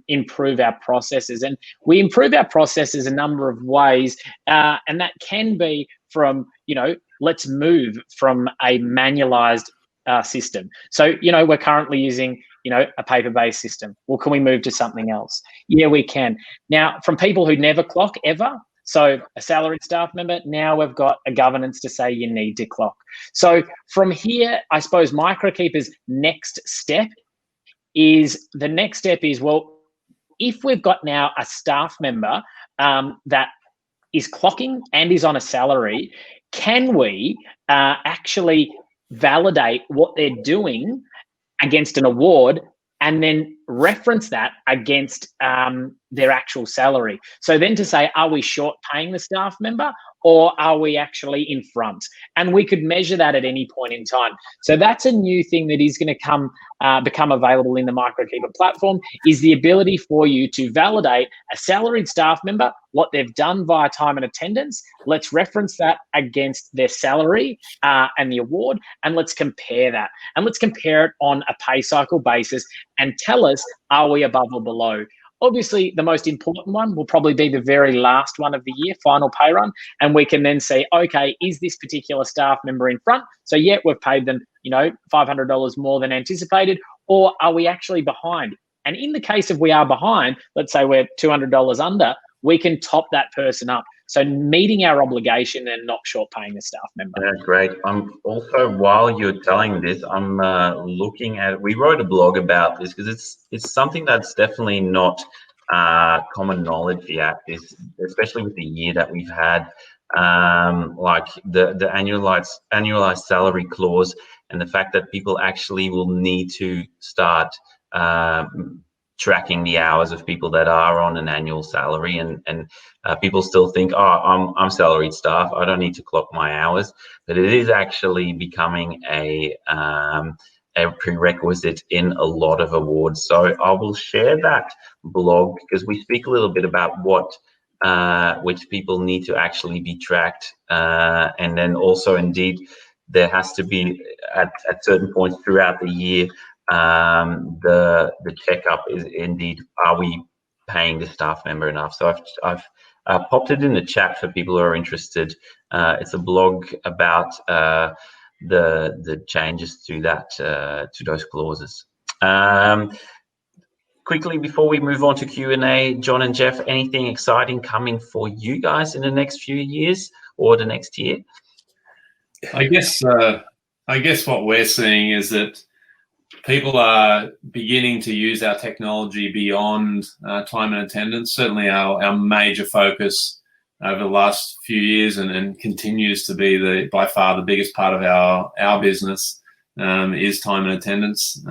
improve our processes? And we improve our processes a number of ways, and that can be from, let's move from a manualized system. So, we're currently using, a paper-based system. Well, can we move to something else? Yeah, we can. Now, from people who never clock ever, so a salaried staff member, now we've got a governance to say you need to clock. So from here, I suppose Microkeeper's next step is, well, if we've got now a staff member that is clocking and is on a salary, can we actually validate what they're doing against an award and then reference that against their actual salary? So then to say, are we short paying the staff member, or are we actually in front? And we could measure that at any point in time. So that's a new thing that is going to become available in the Microkeeper platform, is the ability for you to validate a salaried staff member, what they've done via time and attendance. Let's reference that against their salary and the award, and let's compare that. And let's compare it on a pay cycle basis and tell us, are we above or below? Obviously, the most important one will probably be the very last one of the year, final pay run, and we can then say, okay, is this particular staff member in front? So yeah, we've paid them, $500 more than anticipated, or are we actually behind? And in the case of we are behind, let's say we're $200 under, we can top that person up. So meeting our obligation and not short paying the staff member. Yeah, great. I'm also, while you're telling this, I'm looking at, we wrote a blog about this because it's something that's definitely not common knowledge yet, especially with the year that we've had, like the annualized salary clause, and the fact that people actually will need to start tracking the hours of people that are on an annual salary, and people still think, oh, I'm salaried staff, I don't need to clock my hours, but it is actually becoming a prerequisite in a lot of awards. So I will share that blog, because we speak a little bit about what which people need to actually be tracked, and then also indeed there has to be at certain points throughout the year, the checkup is indeed, are we paying the staff member enough? So I've popped it in the chat for people who are interested. It's a blog about the changes to that, to those clauses. Quickly, before we move on to Q&A, John and Jeff, anything exciting coming for you guys in the next few years or the next year? I guess what we're seeing is that people are beginning to use our technology beyond time and attendance. Certainly our major focus over the last few years, and continues to be by far the biggest part of our business, is time and attendance.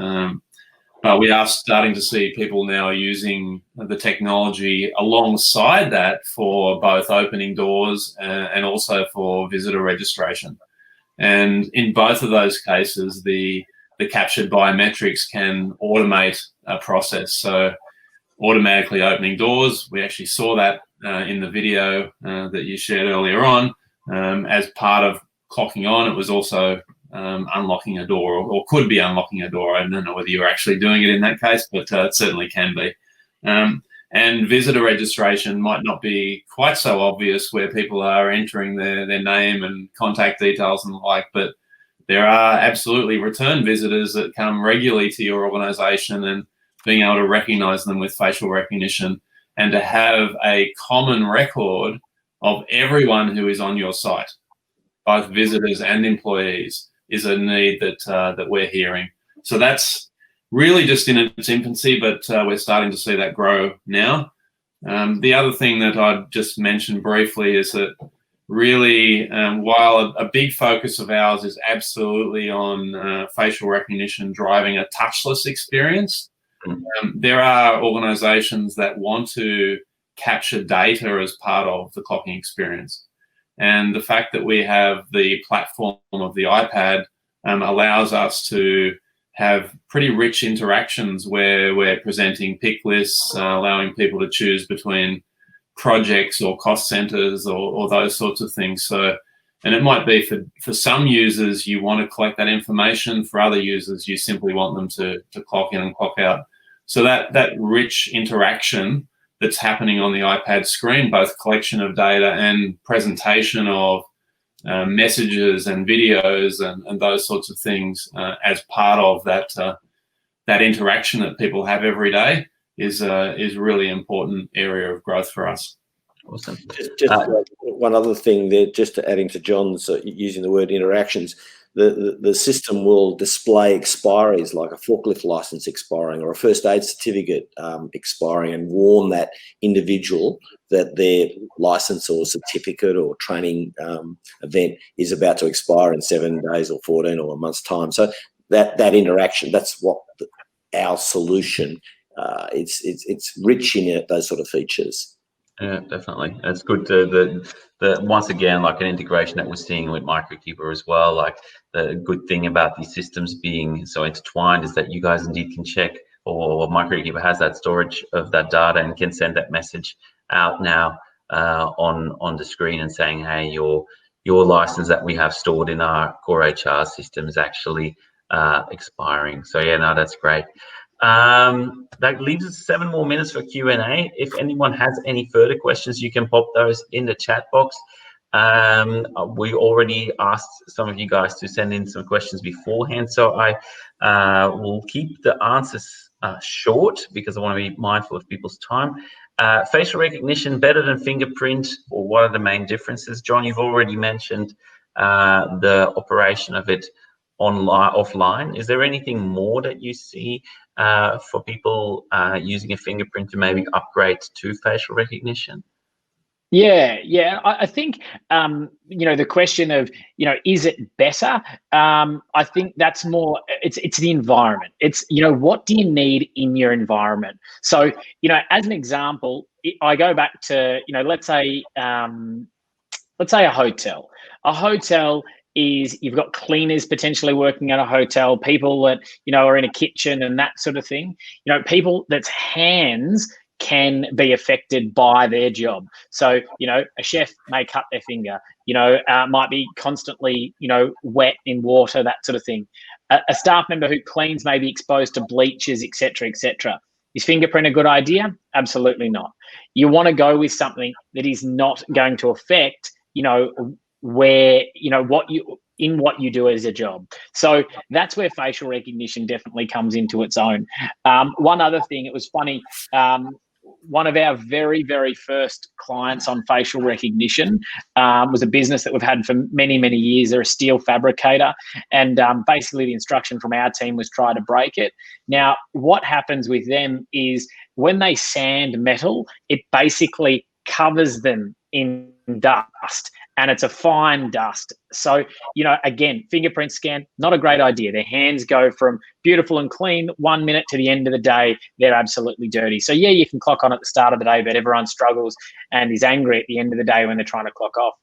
But we are starting to see people now using the technology alongside that for both opening doors and also for visitor registration. And in both of those cases, the captured biometrics can automate a process. So automatically opening doors, we actually saw that in the video that you shared earlier on. As part of clocking on, it was also unlocking a door, or could be unlocking a door. I don't know whether you're actually doing it in that case, but it certainly can be. And visitor registration might not be quite so obvious, where people are entering their name and contact details and the like, but there are absolutely return visitors that come regularly to your organisation, and being able to recognise them with facial recognition and to have a common record of everyone who is on your site, both visitors and employees, is a need that we're hearing. So that's really just in its infancy, but we're starting to see that grow now. The other thing that I'd just mention briefly is that really, while a big focus of ours is absolutely on facial recognition driving a touchless experience, there are organizations that want to capture data as part of the clocking experience. And the fact that we have the platform of the iPad allows us to have pretty rich interactions where we're presenting pick lists, allowing people to choose between projects or cost centers or those sorts of things. So, and it might be for some users, you want to collect that information. For other users, you simply want them to clock in and clock out. So that rich interaction that's happening on the iPad screen, both collection of data and presentation of messages and videos and those sorts of things as part of that interaction that people have every day is really important area of growth for us. Awesome. Just one other thing there, just adding to John's using the word interactions. The system will display expiries like a forklift license expiring or a first aid certificate expiring, and warn that individual that their license or certificate or training event is about to expire in 7 days or 14 or a month's time. So that interaction, that's what our solution. It's rich in those sort of features. Yeah, definitely. It's good to once again, like an integration that we're seeing with Microkeeper as well. Like the good thing about these systems being so intertwined is that you guys indeed can check, or Microkeeper has that storage of that data and can send that message out now on the screen and saying, hey, your license that we have stored in our core HR system is actually expiring. So yeah, no, that's great. That leaves us 7 more minutes for Q&A. If anyone has any further questions, you can pop those in the chat box. We already asked some of you guys to send in some questions beforehand, so I will keep the answers short because I want to be mindful of people's time. Facial recognition better than fingerprint, or what are the main differences? John, you've already mentioned the operation of it online, offline. Is there anything more that you see for people using a fingerprint to maybe upgrade to facial recognition? Yeah. I think, the question of, is it better? I think that's more, it's the environment. It's, what do you need in your environment? So, as an example, I go back to, let's say a hotel. A hotel is, you've got cleaners potentially working at a hotel, people that, are in a kitchen and that sort of thing. People that's hands can be affected by their job. So, a chef may cut their finger, might be constantly, wet in water, that sort of thing. A staff member who cleans may be exposed to bleaches, etc., etc. Is fingerprint a good idea? Absolutely not. You want to go with something that is not going to affect, where, what you do as a job. So that's where facial recognition definitely comes into its own. One other thing, it was funny, one of our very, very first clients on facial recognition was a business that we've had for many, many years. They're a steel fabricator, and basically the instruction from our team was try to break it. Now, what happens with them is when they sand metal, it basically covers them in dust, and it's a fine dust. So, again, fingerprint scan, not a great idea. Their hands go from beautiful and clean 1 minute to the end of the day, they're absolutely dirty. So yeah, you can clock on at the start of the day, but everyone struggles and is angry at the end of the day when they're trying to clock off.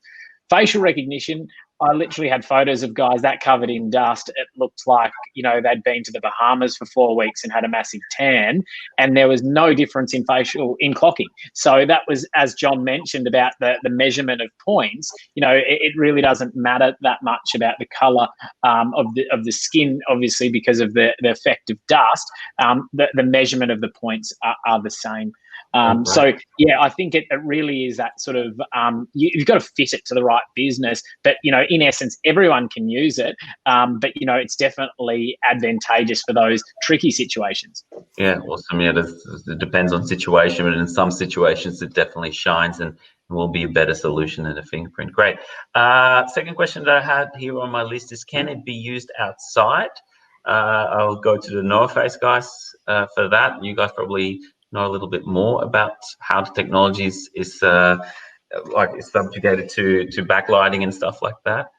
Facial recognition, I literally had photos of guys that covered in dust. It looked like, they'd been to the Bahamas for 4 weeks and had a massive tan, and there was no difference in clocking. So that was, as John mentioned about the measurement of points, it really doesn't matter that much about the color of the skin, obviously, because of the effect of dust. The measurement of the points are the same. So yeah, I think it really is that sort of, you've got to fit it to the right business, but in essence, everyone can use it. But it's definitely advantageous for those tricky situations. Yeah, awesome. Yeah, it depends on situation, but in some situations it definitely shines and will be a better solution than a fingerprint. Great. Second question that I had here on my list is, can it be used outside? I'll go to the Noahface guys for that. You guys probably know a little bit more about how the technology is subjugated to backlighting and stuff like that.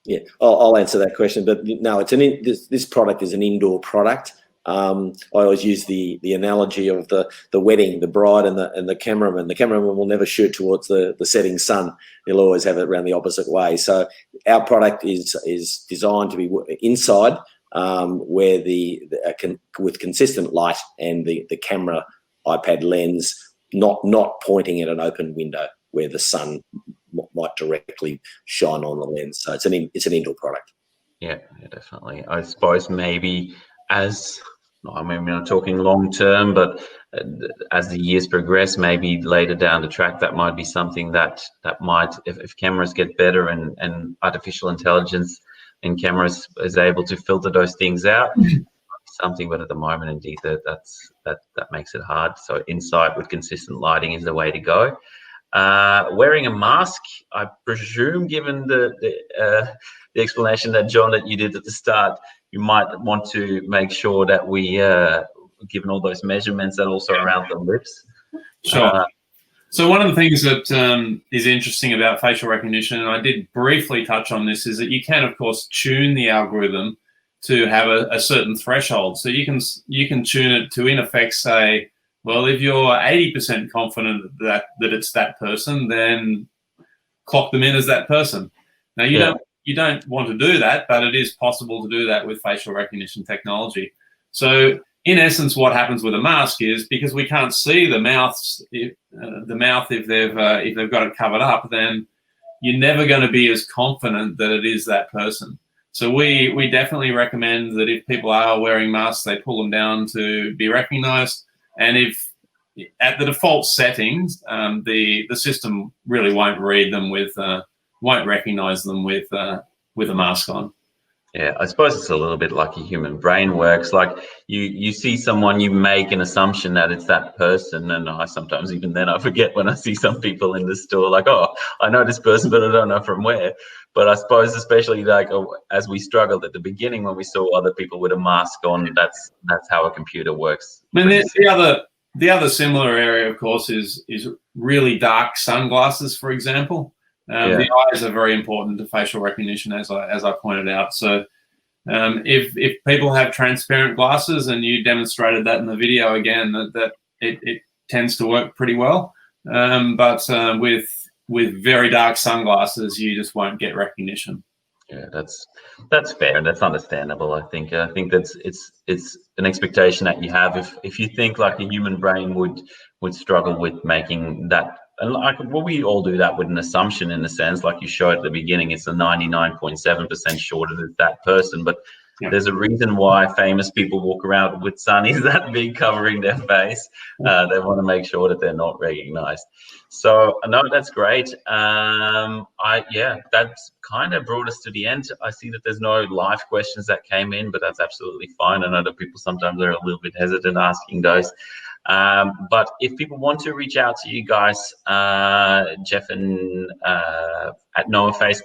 Yeah, I'll answer that question. But no, this product is an indoor product. I always use the analogy of the wedding, the bride and the cameraman. The cameraman will never shoot towards the setting sun. He'll always have it around the opposite way. So our product is designed to be inside, where with consistent light and the camera iPad lens not pointing at an open window where the sun might directly shine on the lens. So it's an indoor product. Yeah, definitely. I suppose maybe as I mean, we're not talking long term, but as the years progress, maybe later down the track, that might be something that might, if cameras get better and artificial intelligence in cameras is able to filter those things out, something. But at the moment, indeed, that makes it hard. So insight with consistent lighting is the way to go. Wearing a mask, I presume, given the explanation that John that you did at the start, you might want to make sure that we, given all those measurements, that also around the lips. Sure. So one of the things that is interesting about facial recognition, and I did briefly touch on this, is that you can, of course, tune the algorithm to have a certain threshold. So you can tune it to, in effect, say, well, if you're 80% confident that it's that person, then clock them in as that person. Now, you don't want to do that, but it is possible to do that with facial recognition technology. So in essence, what happens with a mask is, because we can't see the mouth if they've got it covered up, then you're never going to be as confident that it is that person. So we definitely recommend that if people are wearing masks, they pull them down to be recognized. And if at the default settings, the system really won't read them won't recognize them with a mask on. Yeah, I suppose it's a little bit like a human brain works. Like you see someone, you make an assumption that it's that person, and I sometimes even then I forget when I see some people in the store, like, oh, I know this person, but I don't know from where. But I suppose especially like as we struggled at the beginning when we saw other people with a mask on, that's how a computer works. And the other similar area, of course, is really dark sunglasses, for example. The eyes are very important to facial recognition, as I pointed out. So if people have transparent glasses, and you demonstrated that in the video again, that it tends to work pretty well. But with very dark sunglasses, you just won't get recognition. Yeah, that's fair and that's understandable. I think that's it's an expectation that you have. If you think like a human brain would struggle with making that. And like, well, we all do that with an assumption, in a sense, like you showed at the beginning, it's a 99.7% sure that it's that person. But there's a reason why famous people walk around with sunnies that big covering their face. They want to make sure that they're not recognized. So no, that's great. That's kind of brought us to the end. I see that there's no live questions that came in, but that's absolutely fine. I know that people sometimes are a little bit hesitant asking those. But if people want to reach out to you guys, Jeff and at Noahface,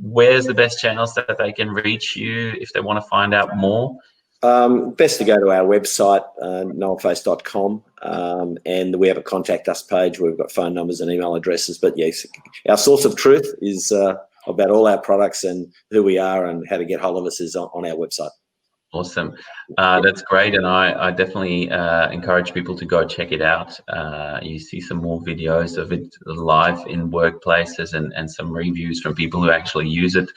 where's the best channels that they can reach you if they want to find out more? Best to go to our website, noahface.com, and we have a contact us page where we've got phone numbers and email addresses. But yes, our source of truth is about all our products, and who we are and how to get hold of us is on our website. Awesome. That's great. And I definitely encourage people to go check it out. You see some more videos of it live in workplaces and some reviews from people who actually use it.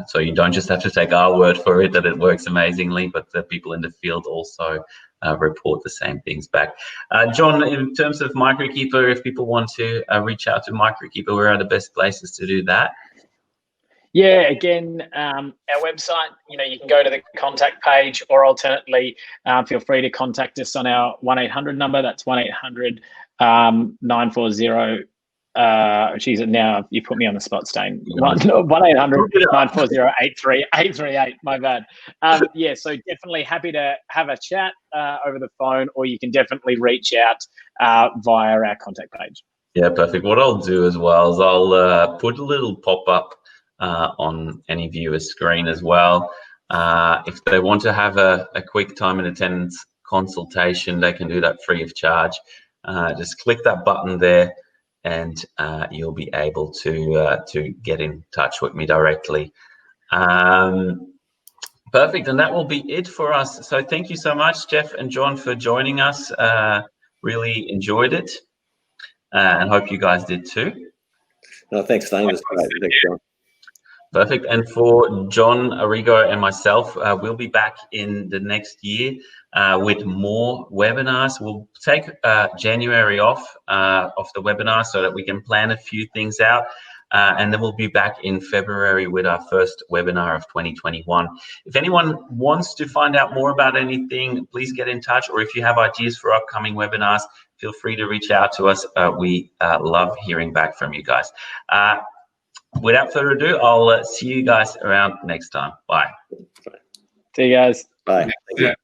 So you don't just have to take our word for it that it works amazingly, but the people in the field also report the same things back. John, in terms of Microkeeper, if people want to reach out to Microkeeper, where are the best places to do that? Yeah, again, our website, you can go to the contact page, or alternately, feel free to contact us on our 1-800 number. That's 1-800-940. Geez, now you put me on the spot, Stain. 1-800-940-838. My bad. So definitely happy to have a chat over the phone, or you can definitely reach out via our contact page. Yeah, perfect. What I'll do as well is I'll put a little pop-up on any viewer's screen as well. If they want to have a quick time and attendance consultation, they can do that free of charge. Just click that button there, and you'll be able to get in touch with me directly. Perfect, and that will be it for us. So thank you so much, Jeff and John, for joining us. Really enjoyed it, and hope you guys did too. No, thanks, Stan. It was great. Thanks, John. Perfect. And for John, Arrigo, and myself, we'll be back in the next year with more webinars. We'll take January off the webinar so that we can plan a few things out. and then we'll be back in February with our first webinar of 2021. If anyone wants to find out more about anything, please get in touch, or if you have ideas for upcoming webinars, feel free to reach out to us. We love hearing back from you guys. Without further ado, I'll see you guys around next time. Bye. See you guys. Bye. Thank you.